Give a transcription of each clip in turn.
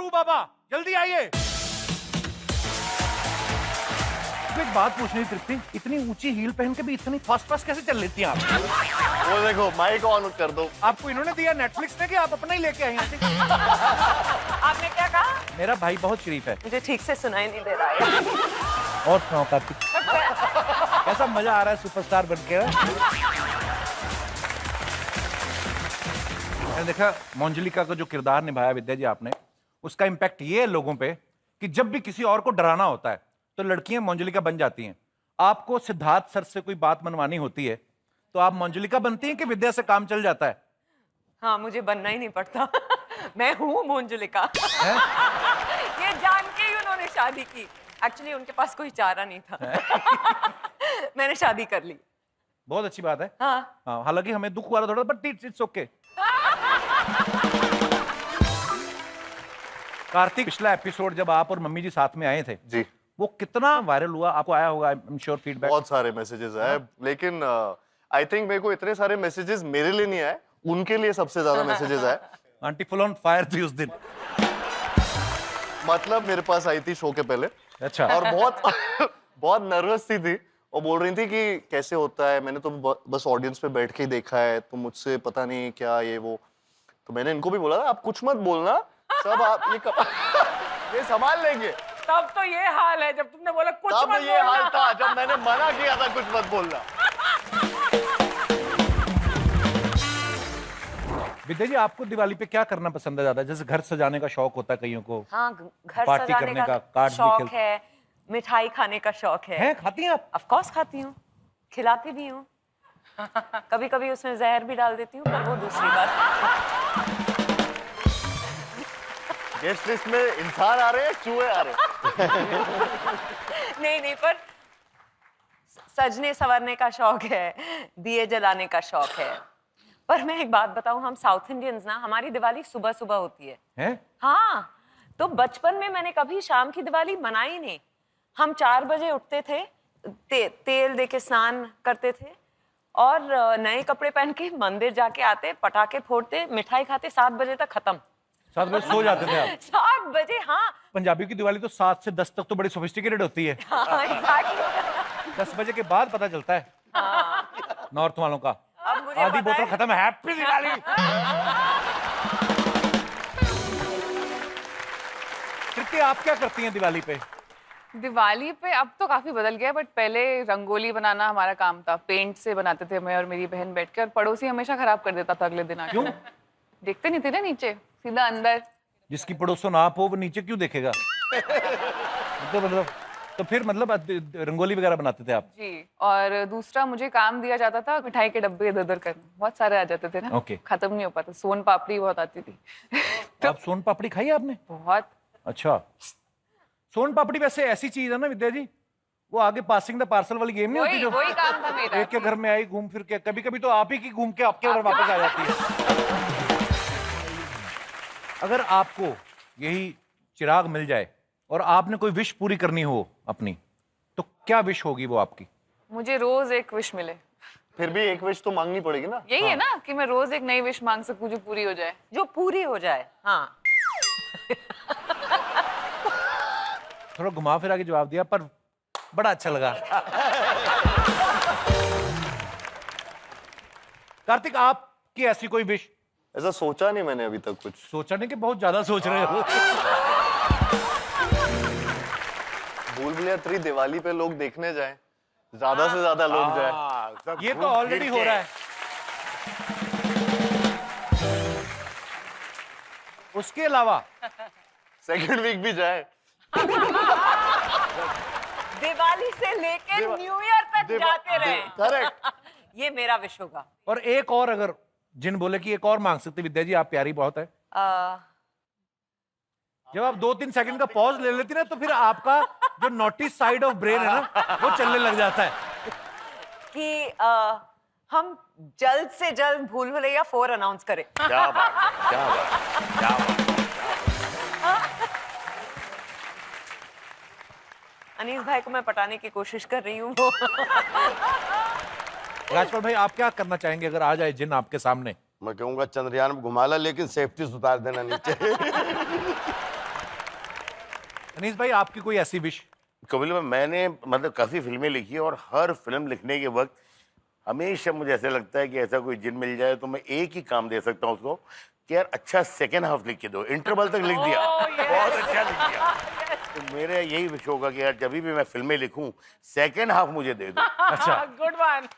रू बाबा जल्दी आइए। एक बात पूछनी तृप्ति, इतनी ऊंची हील पहन के भी इतनी फास्ट फास्ट कैसे चल लेती हैं आप? वो देखो माइक ऑन कर दो। आपको इन्होंने दिया नेटफ्लिक्स ने कि आप अपना ही लेके आई हैं? आपने क्या कहा? मेरा भाई बहुत शरीफ है। मुझे ठीक से सुनाई नहीं दे रहा है। और सुनाओ कार्तिक, कैसा मजा आ रहा है सुपरस्टार बन के? मैंने देखा मंजुलिका का जो किरदार निभाया विद्या जी आपने, उसका इम्पैक्ट ये है लोगों पे कि जब भी किसी और को डराना होता है तो लड़कियां मंजुलिका बन जाती हैं। आपको सिद्धार्थ सर से कोई बात मनवानी होती है तो आप मंजुलिका बनती हैं कि विद्या से काम चल जाता है? हाँ, मुझे बनना ही नहीं पड़ता। मैं हूँ मंजुलिका। ये जान के ही उन्होंने शादी की। एक्चुअली उनके पास कोई चारा नहीं था। मैंने शादी कर ली। बहुत अच्छी बात है। हाँ, हालांकि हमें दुख हुआ थोड़ा, बट इट्स ओके। कार्तिक, पिछला एपिसोड जब आप और मम्मी जी साथ में आए थे जी, वो कितना वायरल हुआ? आपको आया होगा, आई एम श्योर फीडबैक। बहुत सारे मैसेजेस आए, लेकिन आई थिंक मेरे को इतने सारे मैसेजेस मेरे लिए नहीं आए, उनके लिए सबसे ज्यादा मैसेजेस आए। आंटी फुल ऑन फायर थी उस दिन। मतलब मेरे पास आई थी शो के पहले। अच्छा। और बहुत बहुत नर्वस थी और बोल रही थी कि कैसे होता है, मैंने तो बस ऑडियंस पे बैठ के ही देखा है, तो मुझसे पता नहीं क्या ये वो। तो मैंने इनको भी बोला था आप कुछ मत बोलना, सब आप ये संभाल लेंगे। तब तो ये हाल है, जब तुमने बोला कुछ मत बोलना। तब ये हाल था जब मैंने मना किया था कुछ मत बोलना। विद्या जी, आपको दिवाली पे क्या करना पसंद है ज्यादा? जैसे घर सजाने का शौक होता है कईयों को। हाँ, घर पार्टी सजाने करने का, कार्ड्स भी शौक खेलते है, मिठाई खाने का शौक है। खाती हैं आप? ऑफ कोर्स खाती हूँ, खिलाती भी हूँ। कभी कभी उसमें जहर भी डाल देती हूँ, पर वो दूसरी बात। गेस्ट लिस्ट में इंसान आ रहे हैं, चूहे आ रहे हैं। नहीं, पर सजने संवरने का शौक है, दिए जलाने का शौक है। पर मैं एक बात बताऊं, हम साउथ इंडियंस ना, हमारी दिवाली सुबह सुबह होती है। हाँ, तो बचपन में मैंने कभी शाम की दिवाली मनाई नहीं। हम 4 बजे उठते थे, तेल दे के स्नान करते थे और नए कपड़े पहन के मंदिर जाके आते, पटाखे फोड़ते, मिठाई खाते, 7 बजे तक खत्म। 7 बजे सो जाते थे आप? 7 बजे, हाँ। पंजाबी की दिवाली तो 7 से 10 तक तो बड़ी सोफिस्टिकेटेड होती है। हाँ, exactly। 10 बजे के बाद पता चलता है। हाँ। नॉर्थ वालों का अब मुझे आधी बोतल खत्म, हैप्पी दिवाली। कृति, आप क्या करती हैं दिवाली पे? दिवाली पे अब तो काफी बदल गया, बट पहले रंगोली बनाना हमारा काम था। पेंट से बनाते थे मैं और मेरी बहन बैठ के, और पड़ोसी हमेशा खराब कर देता था अगले दिन आके। क्यों? देखते नहीं थे ना नीचे, सीधा अंदर। जिसकी पड़ोसन आप हो वो नीचे क्यों देखेगा? तो फिर मतलब रंगोली वगैरह बनाते थे आप? जी। और दूसरा मुझे काम दिया जाता था मिठाई के डब्बे इधर उधर करने, बहुत सारे आ जाते थे ना। ओके। खत्म नहीं हो पाता। सोन पापड़ी बहुत आती थी। तो आप सोन पापड़ी खाई है आपने? बहुत। अच्छा, सोन पापड़ी वैसे ऐसी चीज है ना विद्या जी, वो आगे पासिंग द पार्सल वाली गेम नहीं होती जो वही काम था मेरा। एक के घर में आई घूम फिर के, कभी कभी तो आप ही की घूम के आपके घर वापस आ जाती है। अगर आपको यही चिराग मिल जाए और आपने कोई विश पूरी करनी हो अपनी, तो क्या विश होगी वो आपकी? मुझे रोज एक विश मिले। फिर भी एक विश तो मांगनी पड़ेगी ना। यही है ना कि मैं रोज एक नई विश मांग सकूं जो पूरी हो जाए। जो पूरी हो जाए, हाँ। थोड़ा घुमा फिरा के जवाब दिया, पर बड़ा अच्छा लगा। कार्तिक, आपकी ऐसी कोई विश? ऐसा सोचा नहीं मैंने अभी तक कुछ। सोचा नहीं कि बहुत ज्यादा सोच रहे हो? भूल भुलैया 3 दिवाली पे लोग देखने जाएं, ज्यादा से ज्यादा लोग जाएं। ये तो ऑलरेडी हो रहा है। उसके अलावा सेकंड वीक भी जाए। दिवाली से लेकर न्यू ईयर तक जाते रहे। करेक्ट। ये मेरा विश होगा। और एक और, अगर जिन बोले कि एक और मांग सकते विद्या जी, आप प्यारी बहुत है। जब आप 2-3 सेकंड का पॉज ले लेती ना, तो फिर आपका जो नोटी साइड ऑफ ब्रेन है ना, वो चलने लग जाता है कि हम जल्द से जल्द भूल भुलैया 4 अनाउंस करें। क्या बात, क्या बात, क्या बात। अनीस भाई को मैं पटाने की कोशिश कर रही हूँ। राजपाल भाई, आप क्या करना चाहेंगे अगर आ जाए जिन आपके सामने? मैं कहूँगा चंद्रयान में घुमा ला, लेकिन सेफ्टी सुधार देना नीचे। अनीस भाई, आपकी कोई ऐसी विश? कपिल भाई, मैंने मतलब काफ़ी फिल्में लिखी है और हर फिल्म लिखने के वक्त हमेशा मुझे ऐसा लगता है कि ऐसा कोई जिन मिल जाए तो मैं एक ही काम दे सकता हूँ उसको कि यार अच्छा सेकेंड हाफ लिख के दो, इंटरवल तक लिख दिया, बहुत अच्छा लिख दिया। तो मेरा यही विश होगा कि यार जब भी मैं फिल्में लिखूं सेकेंड हाफ मुझे दे दो। अच्छा, गुड वन।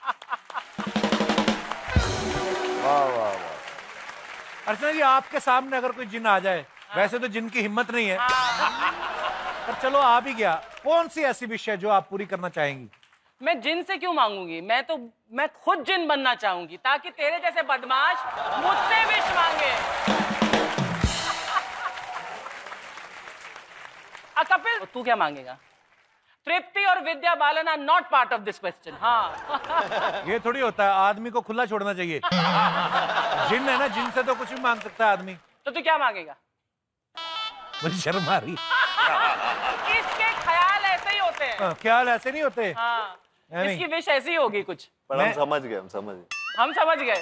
वाह वाह वाह। अर्चना जी, आपके सामने अगर कोई जिन आ जाए, वैसे तो जिन की हिम्मत नहीं है, पर चलो आ भी गया, कौन सी ऐसी विश है जो आप पूरी करना चाहेंगी? मैं जिन से क्यों मांगूंगी, मैं खुद जिन बनना चाहूंगी ताकि तेरे जैसे बदमाश मुझसे विश मांगे। कपिल, तू क्या मांगेगा? तृप्ति और Vidya Balan are not part of this question. हाँ। ये थोड़ी होता है, आदमी को खुला छोड़ना चाहिए। जिन है ना, जिन से तो कुछ भी मांग सकता है आदमी। तो तू क्या मांगेगा? मुझे शर्म आ रही। इसके ख्याल ऐसे ही होते हैं। ख्याल ऐसे नहीं होते। हाँ, है नहीं? इसकी विश ऐसी ही होगी कुछ। पर हम समझ गए, हम समझ गए। हम समझ गए।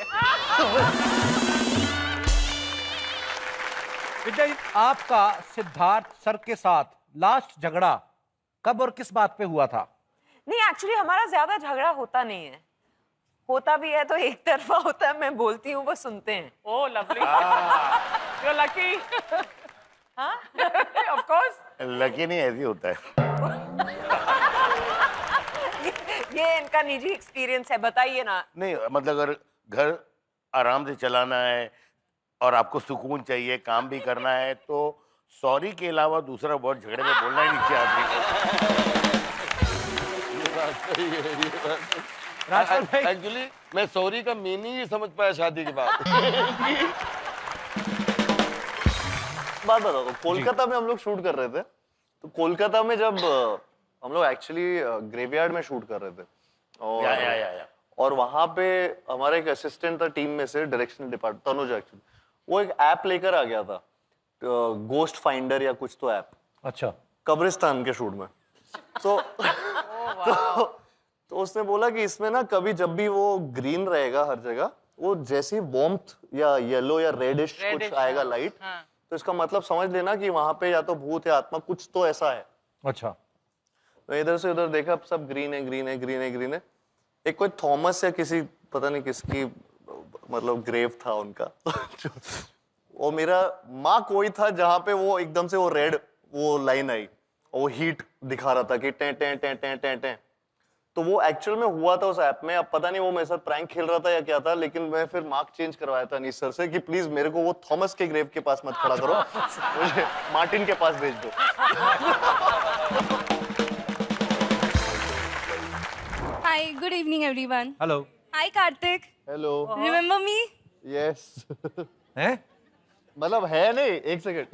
विद्या जी, आपका सिद्धार्थ सर के साथ लास्ट झगड़ा कब और किस बात पे हुआ था? नहीं, एक्चुअली हमारा ज्यादा झगड़ा होता नहीं है, होता भी है तो एक तरफा होता है, मैं बोलती हूँ वो सुनते हैं। ओह लवली, यू लकी। हाँ, ऑफ कोर्स। लकी नहीं, ऐसे ही होता है। ये इनका निजी एक्सपीरियंस है, बताइए ना। नहीं मतलब अगर घर आराम से चलाना है और आपको सुकून चाहिए, काम भी करना है, तो सॉरी के अलावा दूसरा बहुत झगड़े में बोलना ही नहीं चाहिए आदमी को। एक्चुअली मैं सॉरी का मीनिंग ही समझ पाया शादी के बाद। बात बताओ, तो कोलकाता में हम लोग शूट कर रहे थे, तो कोलकाता में जब हम लोग एक्चुअली ग्रेवयार्ड में शूट कर रहे थे, और या। और वहां पे हमारा एक असिस्टेंट था टीम में से, डायरेक्शनल डिपार्टमेंट, तनुज एक्चुअली, वो एक ऐप लेकर आ गया था, गोस्ट फाइंडर या कुछ तो ऐप, अच्छा, कब्रिस्तान के शूट में। तो उसने बोला कि इसमें ना कभी जब भी वो ग्रीन रहेगा हर जगह, वो जैसे ही वार्मथ या येलो या रेडिश कुछ आएगा लाइट, तो इसका मतलब समझ लेना कि वहां पे या तो भूत या आत्मा कुछ तो ऐसा है। अच्छा। तो इधर से उधर देखा, सब ग्रीन है, ग्रीन है, ग्रीन है, ग्रीन है। एक कोई थॉमस या किसी पता नहीं किसकी मतलब ग्रेव था उनका। वो मेरा माँ कोई था जहां पे वो एकदम से वो रेड वो लाइन आई और वो हीट दिखा रहा था कि टें टें टें टें टें टें। तो वो एक्चुअल में हुआ था उस ऐप में। अब पता नहीं वो मेरे साथ प्रैंक खेल रहा था या क्या था, लेकिन मैं फिर मार्क चेंज करवाया था अनीस सर से कि प्लीज मेरे को वो थॉमस के ग्रेव के पास मत खड़ा करो, मुझे मार्टिन के पास भेज दो। Hi, good evening everyone. Hello. Hi Karthik. Hello. Remember me? Yes. हैं? मतलब है नहीं, एक सेकंड।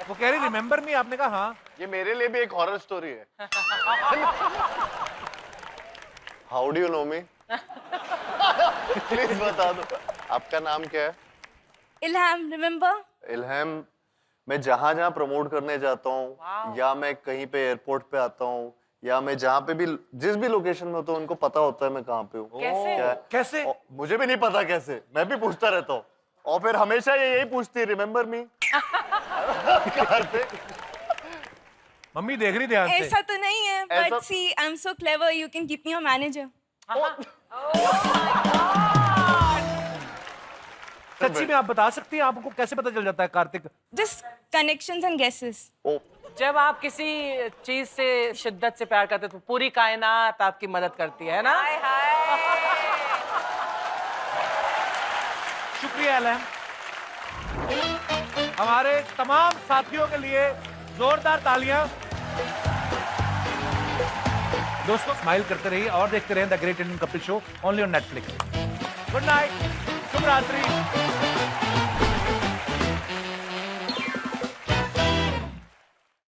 वो कह रही रिमेम्बर मी, आपने कहा हाँ। ये मेरे लिए भी एक हॉरर स्टोरी है। How do you know me? Please बता दो। आपका नाम क्या है? Ilham, remember? इल्हम। मैं जहां जहां प्रमोट करने जाता हूँ, या मैं कहीं पे एयरपोर्ट पे आता हूँ, या मैं जहाँ पे भी जिस भी लोकेशन में होता हूँ, उनको पता होता है मैं कहाँ पे हूँ। कैसे? कैसे? मुझे भी नहीं पता कैसे, मैं भी पूछता रहता हूँ, और फिर हमेशा ये यही पूछती है, रिमेम्बर मी? मम्मी देख रही ध्यान से। ऐसा तो नहीं है, ऐसा- but see, I'm so clever. You can keep me your manager. सच्ची में आप बता सकती हैं आपको कैसे पता चल जाता है Kartik? Just connections and guesses. ओ, जब आप किसी चीज से शिद्दत से प्यार करते हो तो पूरी कायनात आपकी मदद करती है ना। हाय हाय। शुक्रिया अलहम। हमारे तमाम साथियों के लिए जोरदार तालियां। दोस्तों, स्माइल करते रहिए और देखते रहें the great Indian Kapil show, only on Netflix. Good night, शुभ रात्रि।